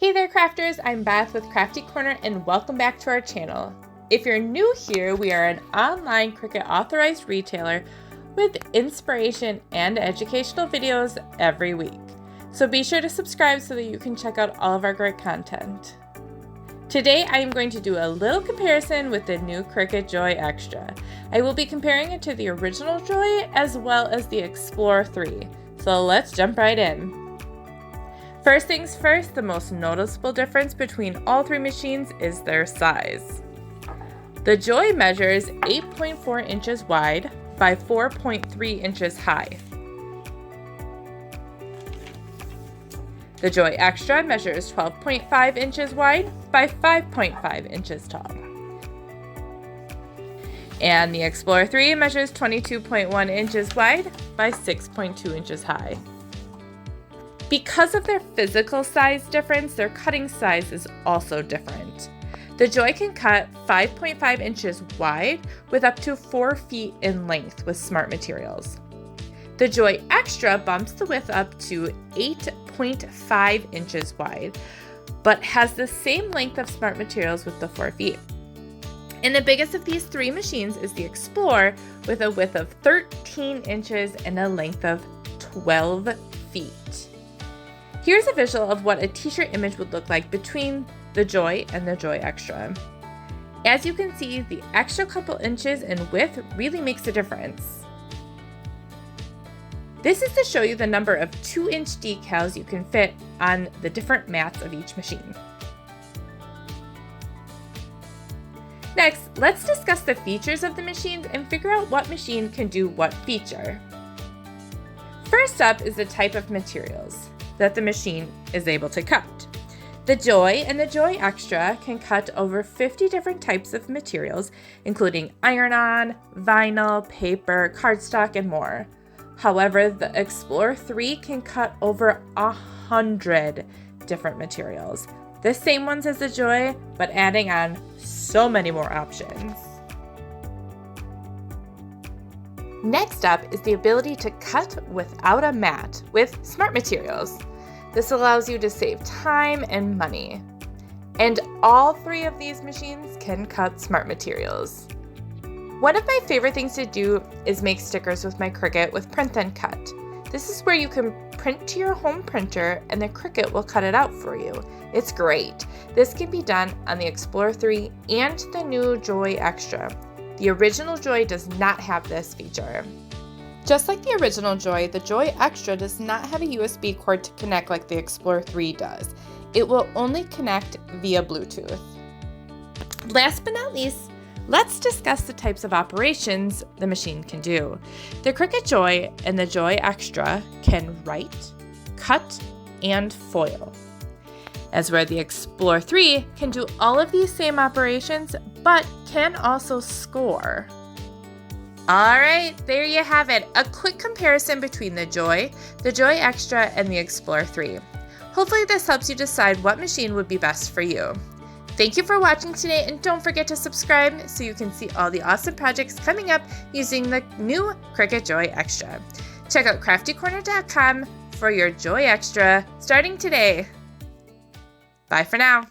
Hey there crafters, I'm Beth with Crafty Corner and welcome back to our channel. If you're new here, we are an online Cricut authorized retailer with inspiration and educational videos every week. So be sure to subscribe so that you can check out all of our great content. Today I am going to do a little comparison with the new Cricut Joy Xtra. I will be comparing it to the original Joy as well as the Explorer 3. So let's jump right in. First things first, the most noticeable difference between all three machines is their size. The Joy measures 8.4 inches wide by 4.3 inches high. The Joy Xtra measures 12.5 inches wide by 5.5 inches tall. And the Explorer 3 measures 22.1 inches wide by 6.2 inches high. Because of their physical size difference, their cutting size is also different. The Joy can cut 5.5 inches wide with up to 4 feet in length with smart materials. The Joy Xtra bumps the width up to 8.5 inches wide, but has the same length of smart materials with the 4 feet. And the biggest of these three machines is the Explorer with a width of 13 inches and a length of 12 feet. Here's a visual of what a t-shirt image would look like between the Joy and the Joy Xtra. As you can see, the extra couple inches in width really makes a difference. This is to show you the number of 2-inch decals you can fit on the different mats of each machine. Next, let's discuss the features of the machines and figure out what machine can do what feature. First up is the type of materials that the machine is able to cut. The Joy and the Joy Xtra can cut over 50 different types of materials, including iron-on, vinyl, paper, cardstock, and more. However, the Explorer 3 can cut over 100 different materials, the same ones as the Joy, but adding on so many more options. Next up is the ability to cut without a mat with smart materials. This allows you to save time and money. And all three of these machines can cut smart materials. One of my favorite things to do is make stickers with my Cricut with Print and Cut. This is where you can print to your home printer and the Cricut will cut it out for you. It's great. This can be done on the Explorer 3 and the new Joy Xtra. The original Joy does not have this feature. Just like the original Joy, the Joy Xtra does not have a USB cord to connect like the Explorer 3 does. It will only connect via Bluetooth. Last but not least, let's discuss the types of operations the machine can do. The Cricut Joy and the Joy Xtra can write, cut, and foil. As where the Explorer 3 can do all of these same operations, but can also score. Alright, there you have it, a quick comparison between the Joy Xtra, and the Explorer 3. Hopefully this helps you decide what machine would be best for you. Thank you for watching today, and don't forget to subscribe so you can see all the awesome projects coming up using the new Cricut Joy Xtra. Check out Craft-e-Corner.com for your Joy Xtra starting today. Bye for now.